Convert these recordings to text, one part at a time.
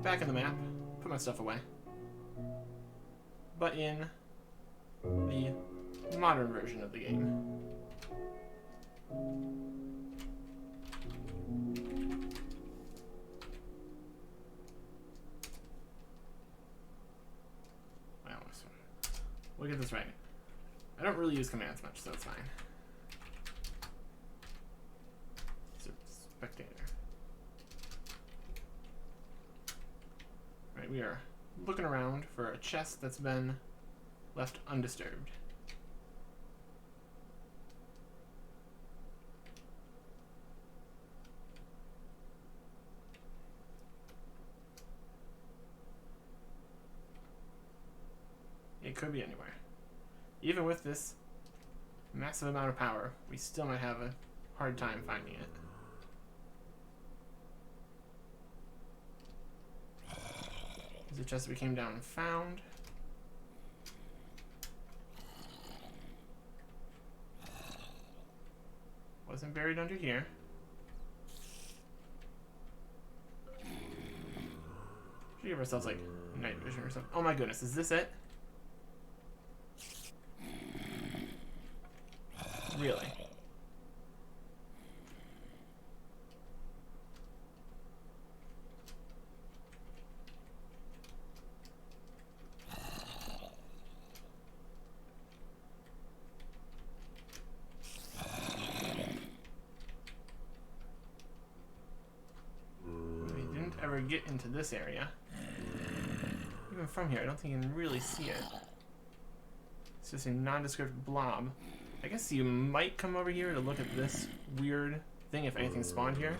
back in the map, put my stuff away. But in the modern version of the game. We'll get this right. I don't really use commands much, so it's fine. Spectator. Right, we are looking around for a chest that's been left undisturbed. It could be anywhere. Even with this massive amount of power, we still might have a hard time finding it. There's a chest we came down and found. Wasn't buried under here. Should give ourselves like night vision or something. Oh my goodness, is this it? Really? We didn't ever get into this area. Even from here, I don't think you can really see it. It's just a nondescript blob. I guess you might come over here to look at this weird thing if anything spawned here.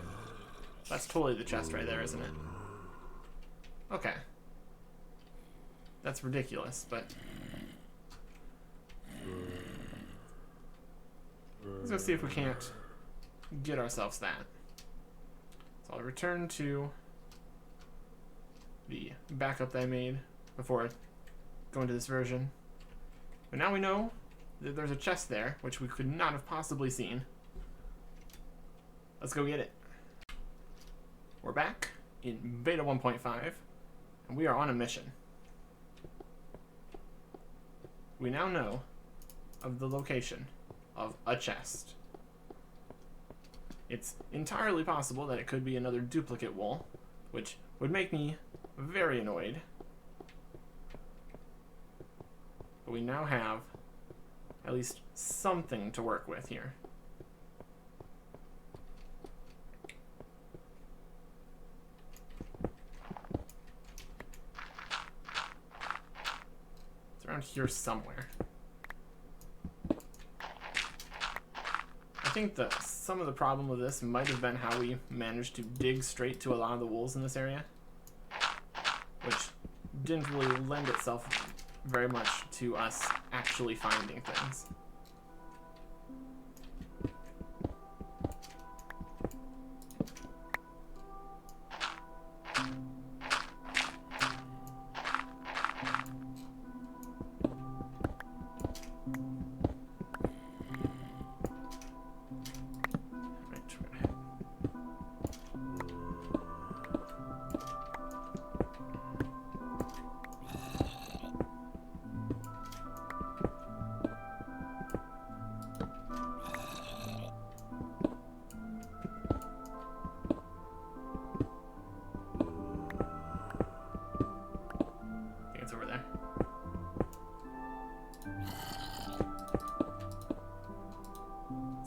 That's totally the chest right there, isn't it? Okay. That's ridiculous, but... let's go see if we can't get ourselves that. So I'll return to the backup that I made before going to this version. But now we know that there's a chest there, which we could not have possibly seen. Let's go get it. We're back in Beta 1.5, and we are on a mission. We now know of the location of a chest. It's entirely possible that it could be another duplicate wool, which would make me very annoyed. But we now have at least something to work with here. It's around here somewhere. I think that some of the problem with this might have been how we managed to dig straight to a lot of the wools in this area, which didn't really lend itself very much to us actually finding things.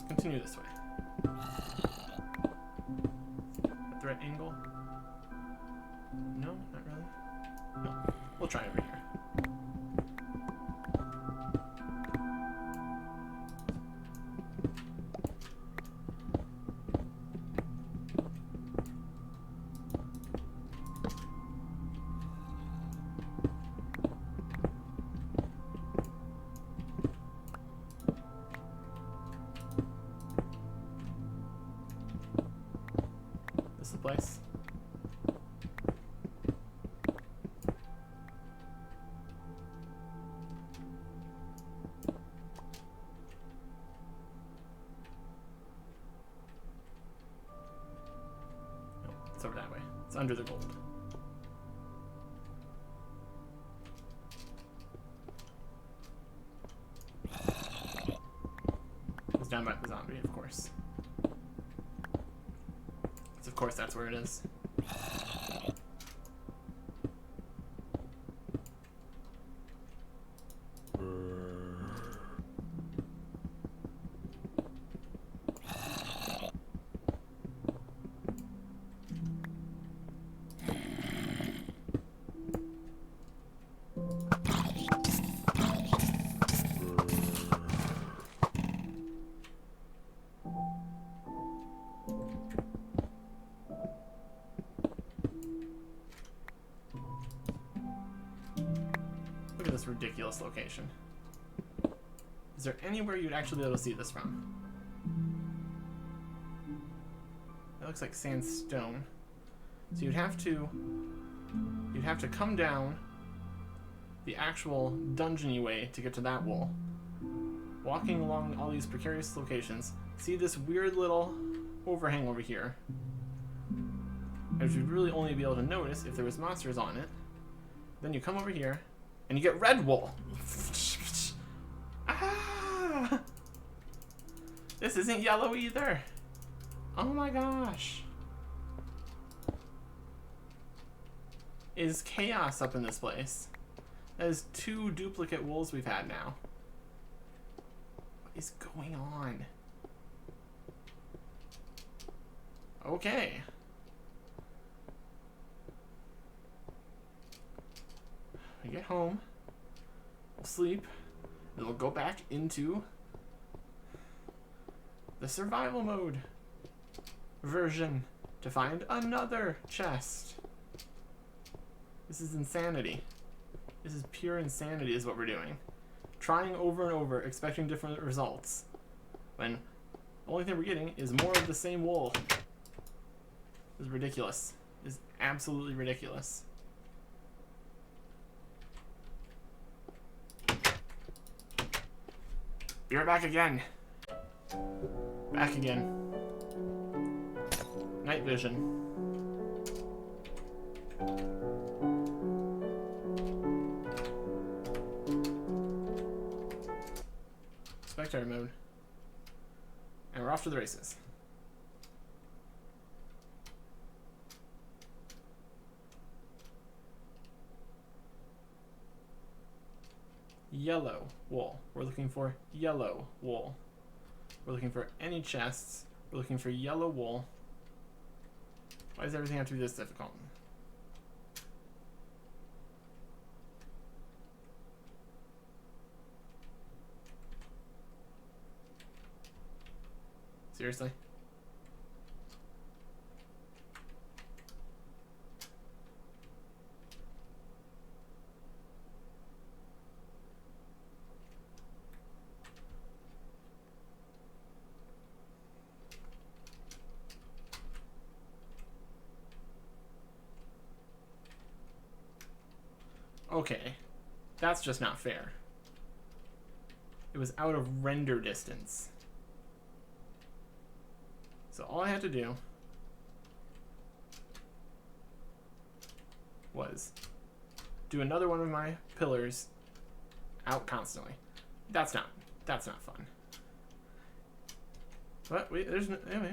Continue this way. At the right angle? No, not really. No, we'll try over here. The place. No, it's over that way. It's under the gold. course that's where it is. Look at this ridiculous location. Is there anywhere you'd actually be able to see this from? That looks like sandstone. So you'd have to come down the actual dungeony way to get to that wall. Walking along all these precarious locations, see this weird little overhang over here, which you'd really only be able to notice if there was monsters on it. Then you come over here, and you get red wool. Ah! This isn't yellow either. Oh my gosh. Is chaos up in this place? That is 2 duplicate wolves we've had now. What is going on? Okay. We get home, we'll sleep, and we'll go back into the survival mode version to find another chest. This is insanity. This is pure insanity is what we're doing. Trying over and over, expecting different results, when the only thing we're getting is more of the same wool. This is ridiculous. This is absolutely ridiculous. You're back again. Back again. Night vision. Spectator mode. And we're off to the races. Yellow wool. We're looking for yellow wool. We're looking for any chests. We're looking for yellow wool. Why does everything have to be this difficult? Seriously? Okay, that's just not fair. It was out of render distance. So all I had to do was do another one of my pillars out constantly. That's not fun. But wait, there's no, wait.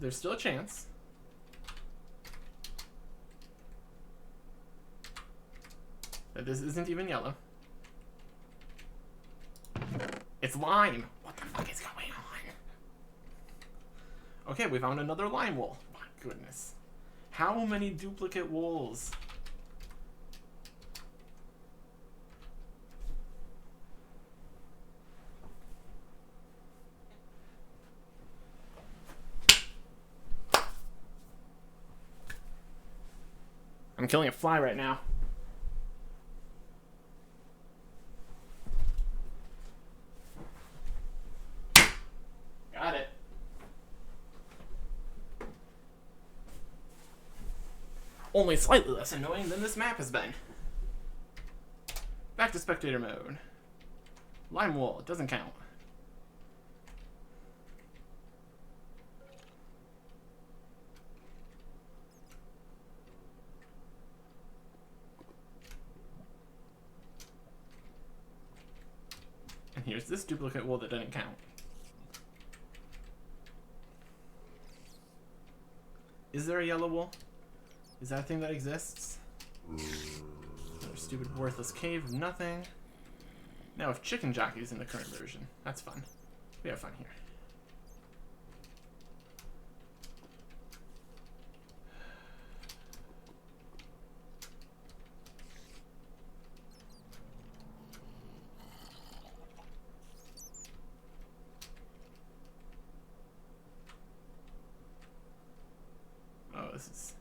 There's still a chance. That this isn't even yellow. It's lime. What the fuck is going on? Okay, we found another lime wool. My goodness. How many duplicate wools? I'm killing a fly right now. Got it. Only slightly less annoying than this map has been. Back to spectator mode. Lime wool, it doesn't count. And here's this duplicate wool that doesn't count. Is there a yellow wool? Is that a thing that exists? Another stupid, worthless cave of nothing. Now, if Chicken Jockey's in the current version, that's fun. We have fun here. Oh, this is...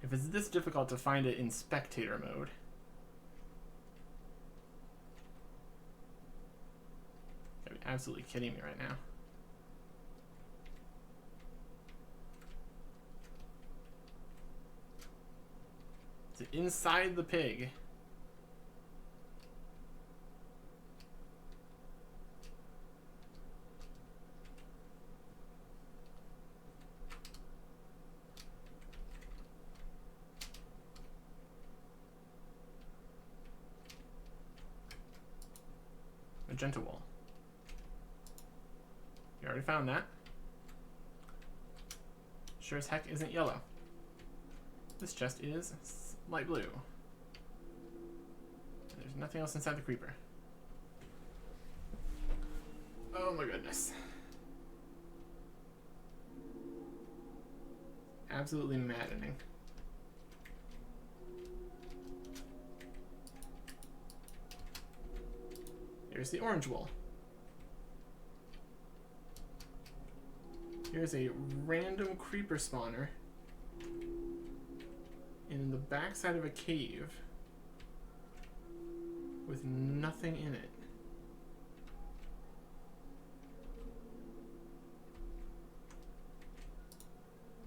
If it's this difficult to find it in spectator mode... You're absolutely kidding me right now. Is it inside the pig? Magenta wool. You already found that. Sure as heck isn't yellow. This chest is light blue. There's nothing else inside the creeper. Oh my goodness. Absolutely maddening. Here's the orange wool. Here's a random creeper spawner in the backside of a cave with nothing in it.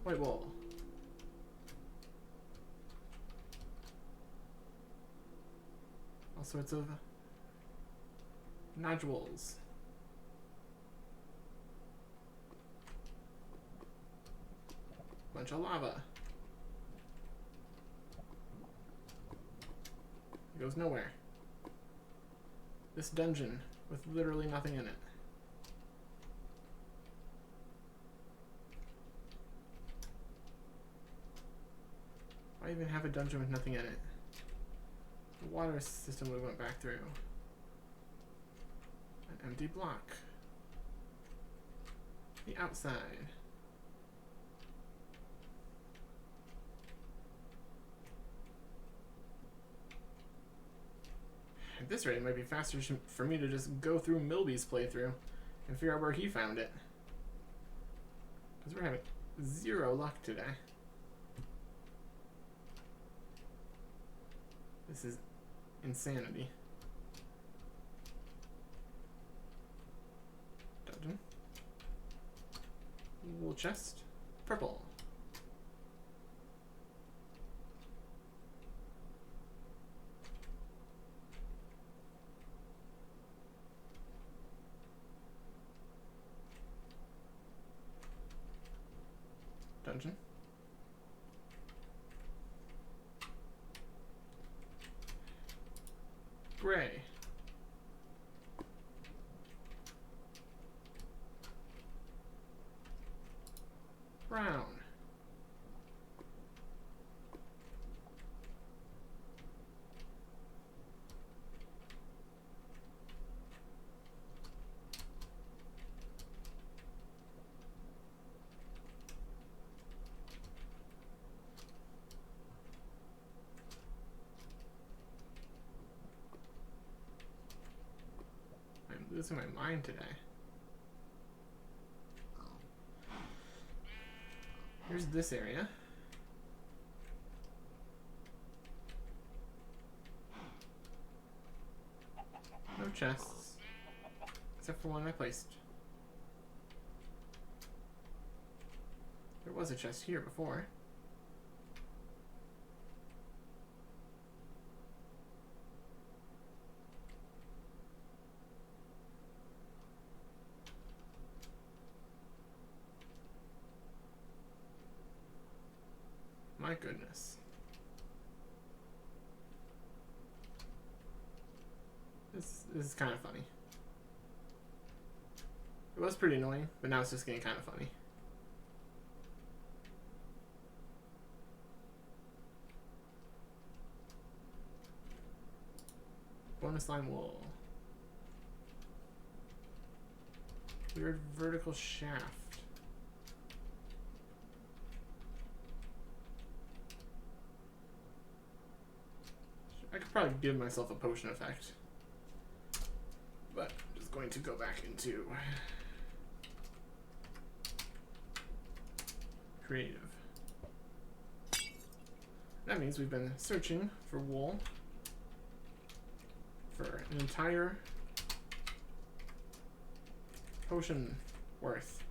White wool. All sorts of nodules. Bunch of lava. It goes nowhere. This dungeon with literally nothing in it. Why even have a dungeon with nothing in it? The water system we went back through. An empty block. The outside. At this rate, it might be faster for me to just go through Milby's playthrough and figure out where he found it. Because we're having zero luck today. This is insanity. Dungeon. Wool chest. Purple. Dungeon. Gray. Brown. I'm losing my mind today. Here's this area. No chests. Except for one I placed. There was a chest here before. My goodness. This is kind of funny. It was pretty annoying, but now it's just getting kind of funny. Promised line wool. Weird vertical shaft. I could probably give myself a potion effect. But I'm just going to go back into creative. That means we've been searching for wool for an entire potion worth.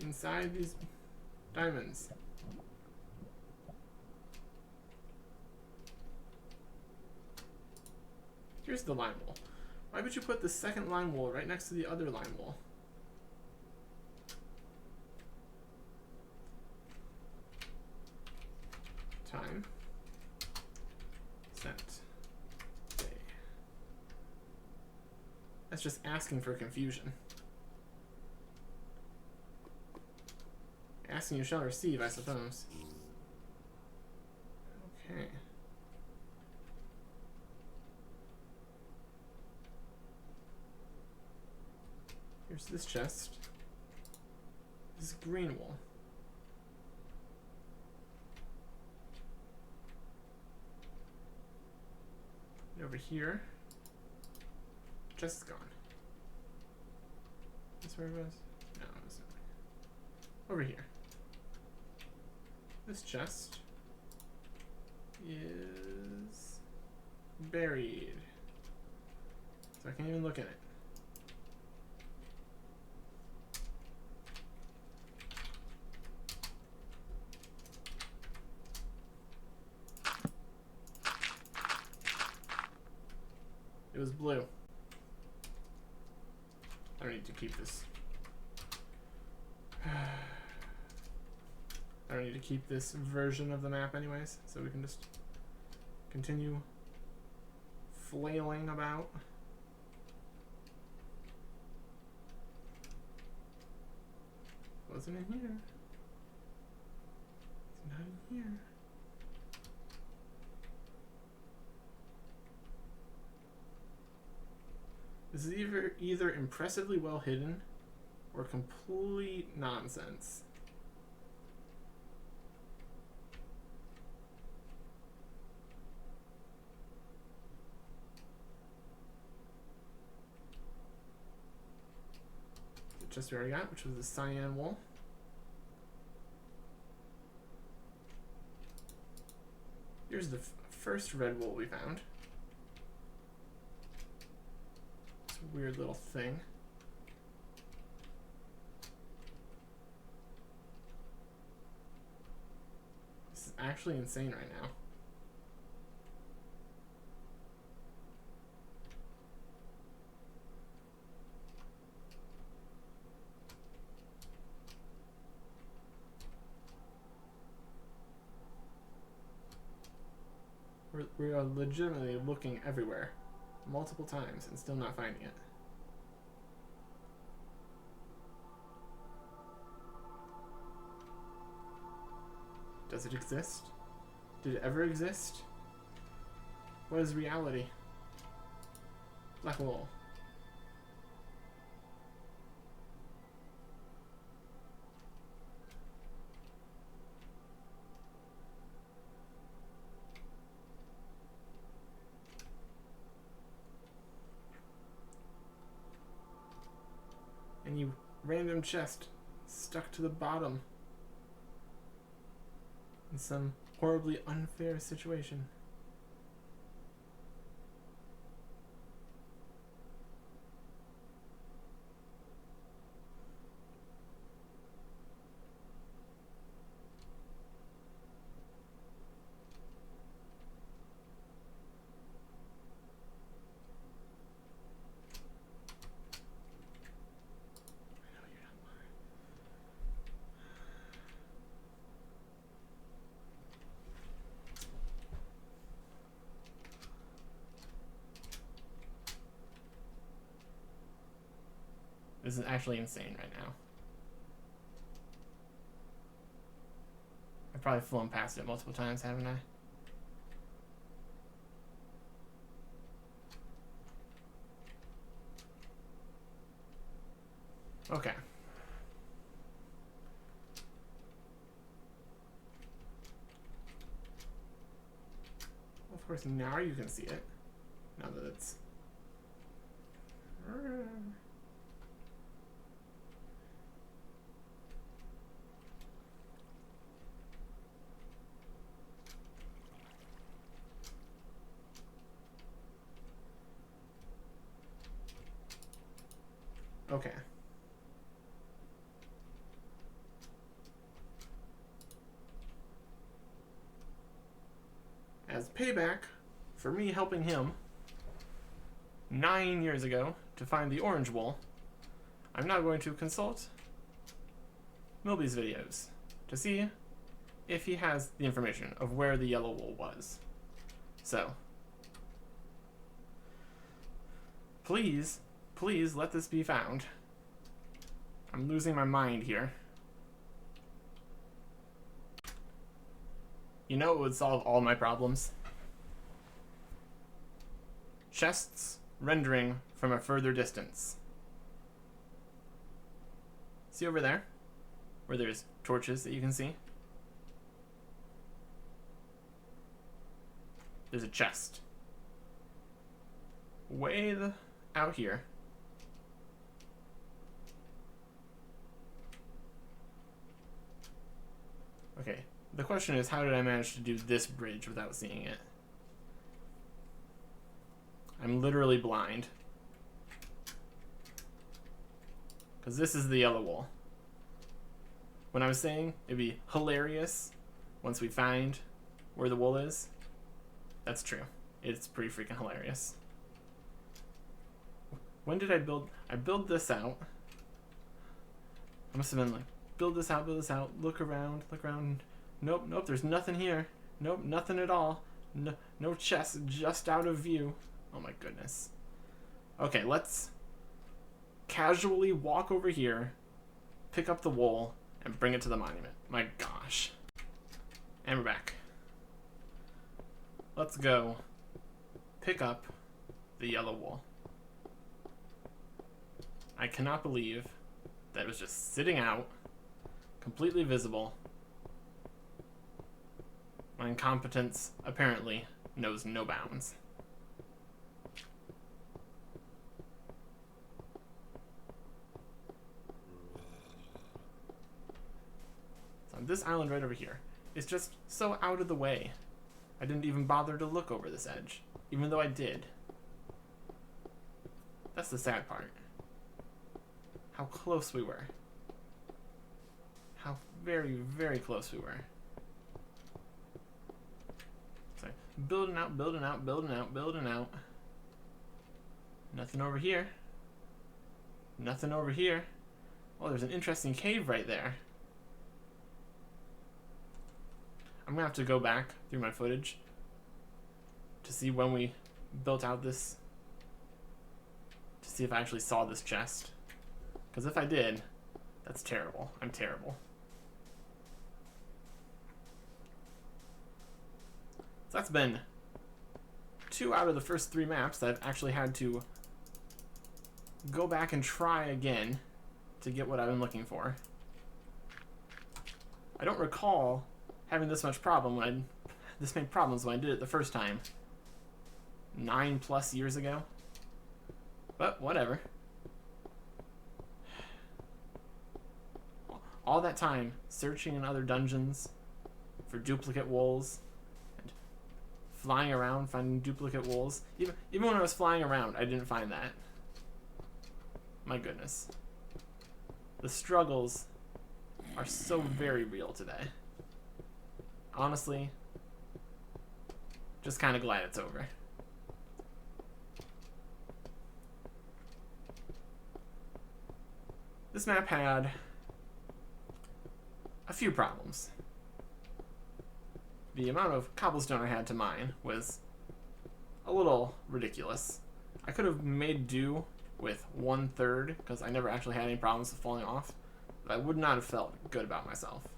Inside these diamonds. Here's the lime wool. Why would you put the second lime wool right next to the other lime wool? Time. Sent. Day. That's just asking for confusion. Asking you shall receive, I suppose. Okay. Here's this chest. This is green wool. And over here, chest is gone. This where it was? No, it wasn't. Over here. This chest is buried. So I can't even look at it. It was blue. I don't need to keep this. I don't need to keep this version of the map anyways, so we can just continue flailing about. Wasn't in here. It's not in here. This is either impressively well hidden or complete nonsense. The chest we already got, which was the cyan wool. Here's the first red wool we found. Weird little thing. This is actually insane right now. We are legitimately looking everywhere multiple times and still not finding it. Does it exist? Did it ever exist? What is reality? Black wool. Any random chest stuck to the bottom in some horribly unfair situation. This is actually insane right now. I've probably flown past it multiple times, haven't I? Okay. Of course, now you can see it. Now that it's... Okay. As payback for me helping him 9 years ago to find the orange wool, I'm now going to consult Milby's videos to see if he has the information of where the yellow wool was. So, please let this be found. I'm losing my mind here. You know what would solve all my problems? Chests rendering from a further distance. See over there? Where there's torches that you can see? There's a chest. Way out here. Okay, the question is, how did I manage to do this bridge without seeing it? I'm literally blind. Because this is the yellow wool. When I was saying it'd be hilarious once we find where the wool is, that's true. It's pretty freaking hilarious. When did I build? I built this out. I must have been like, build this out, look around. Nope, there's nothing here. Nope, nothing at all. No chest, just out of view. Oh my goodness. Okay, let's casually walk over here, pick up the wool, and bring it to the monument. My gosh. And we're back. Let's go pick up the yellow wool. I cannot believe that it was just sitting out, completely visible. My incompetence apparently knows no bounds. So this island right over here is just so out of the way. I didn't even bother to look over this edge, even though I did. That's the sad part. How close we were. How very, very close we were. So building out. Nothing over here. Nothing over here. Oh, there's an interesting cave right there. I'm gonna have to go back through my footage to see when we built out this, to see if I actually saw this chest. Because if I did, that's terrible. I'm terrible. So that's been 2 out of the first 3 maps that I've actually had to go back and try again to get what I've been looking for. I don't recall having this much problem when this many problems when I did it the first time 9+ years ago. But whatever. All that time searching in other dungeons for duplicate wools and flying around finding duplicate wools. Even when I was flying around, I didn't find that. My goodness. The struggles are so very real today. Honestly, just kind of glad it's over. This map had a few problems. The amount of cobblestone I had to mine was a little ridiculous. I could have made do with 1/3 because I never actually had any problems with falling off, but I would not have felt good about myself.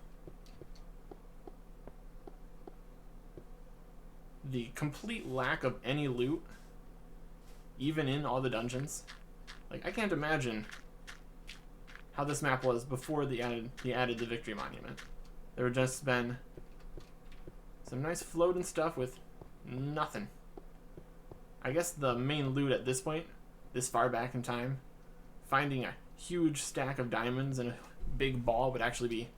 the complete lack of any loot, even in all the dungeons. Like, I can't imagine how this map was before he added the Victory Monument. There would just been some nice floating stuff with nothing. I guess the main loot at this point, this far back in time, finding a huge stack of diamonds in a big ball would actually be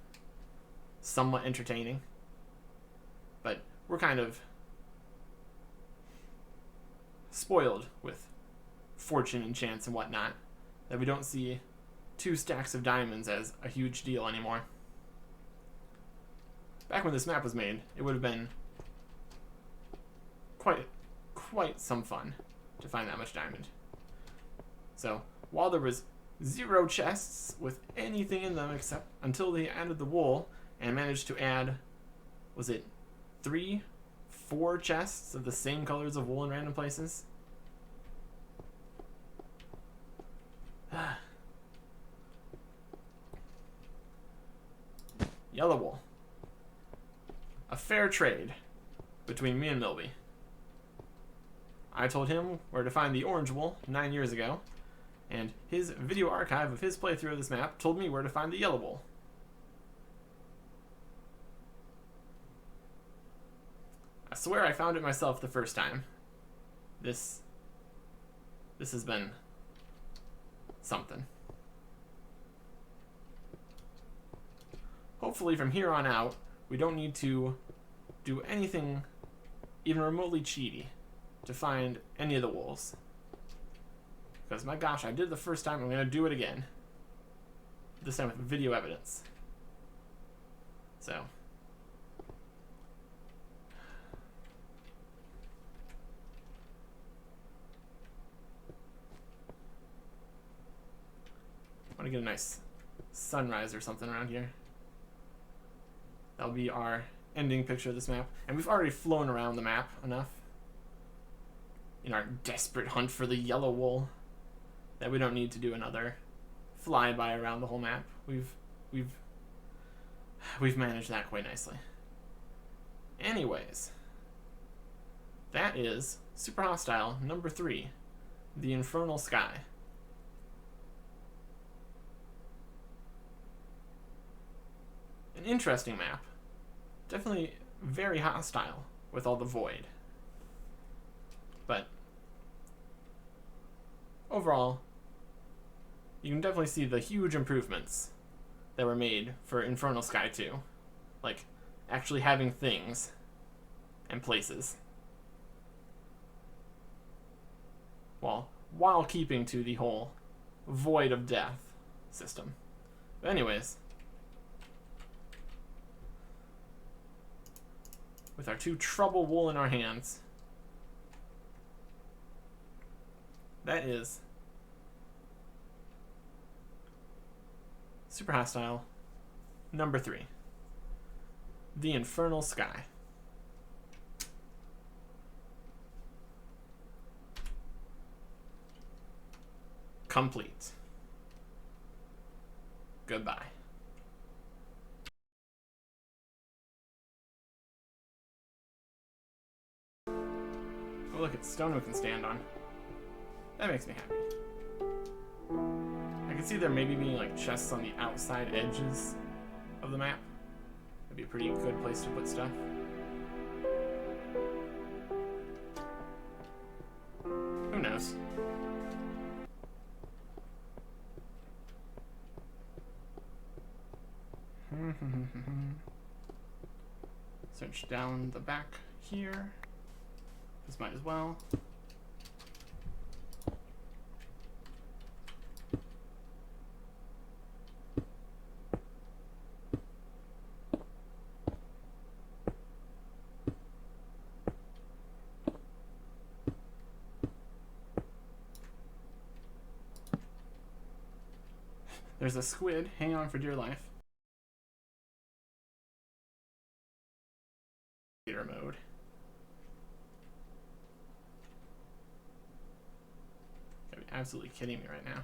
somewhat entertaining. But we're kind of spoiled with fortune and chance and whatnot that we don't see 2 stacks of diamonds as a huge deal anymore. Back when this map was made, it would have been quite some fun to find that much diamond. So while there was 0 chests with anything in them except until they added the wool and managed to add, was it 3, 4 chests of the same colors of wool in random places? Yellow wool. A fair trade between me and Milby. I told him where to find the orange wool 9 years ago, and his video archive of his playthrough of this map told me where to find the yellow wool. I swear I found it myself the first time. This has been something. Hopefully from here on out, we don't need to do anything even remotely cheaty to find any of the wools. Because my gosh, I did it the first time, I'm going to do it again. This time with video evidence. So. I want to get a nice sunrise or something around here. That'll be our ending picture of this map. And we've already flown around the map enough in our desperate hunt for the yellow wool that we don't need to do another flyby around the whole map. We've managed that quite nicely. Anyways, that is Super Hostile number 3, the Infernal Sky. An interesting map. Definitely very hostile with all the void. But overall, you can definitely see the huge improvements that were made for Infernal Sky 2. Like, actually having things and places. While keeping to the whole void of death system. But anyways, with our 2 trouble wool in our hands, that is Super Hostile number 3, the Infernal Sky. Complete. Goodbye. Oh, look, it's stone we can stand on. That makes me happy. I can see there maybe being like chests on the outside edges of the map. That'd be a pretty good place to put stuff. Who knows? Search down the back here. This might as well. There's a squid. Hang on for dear life. Mode. Gotta be absolutely kidding me right now.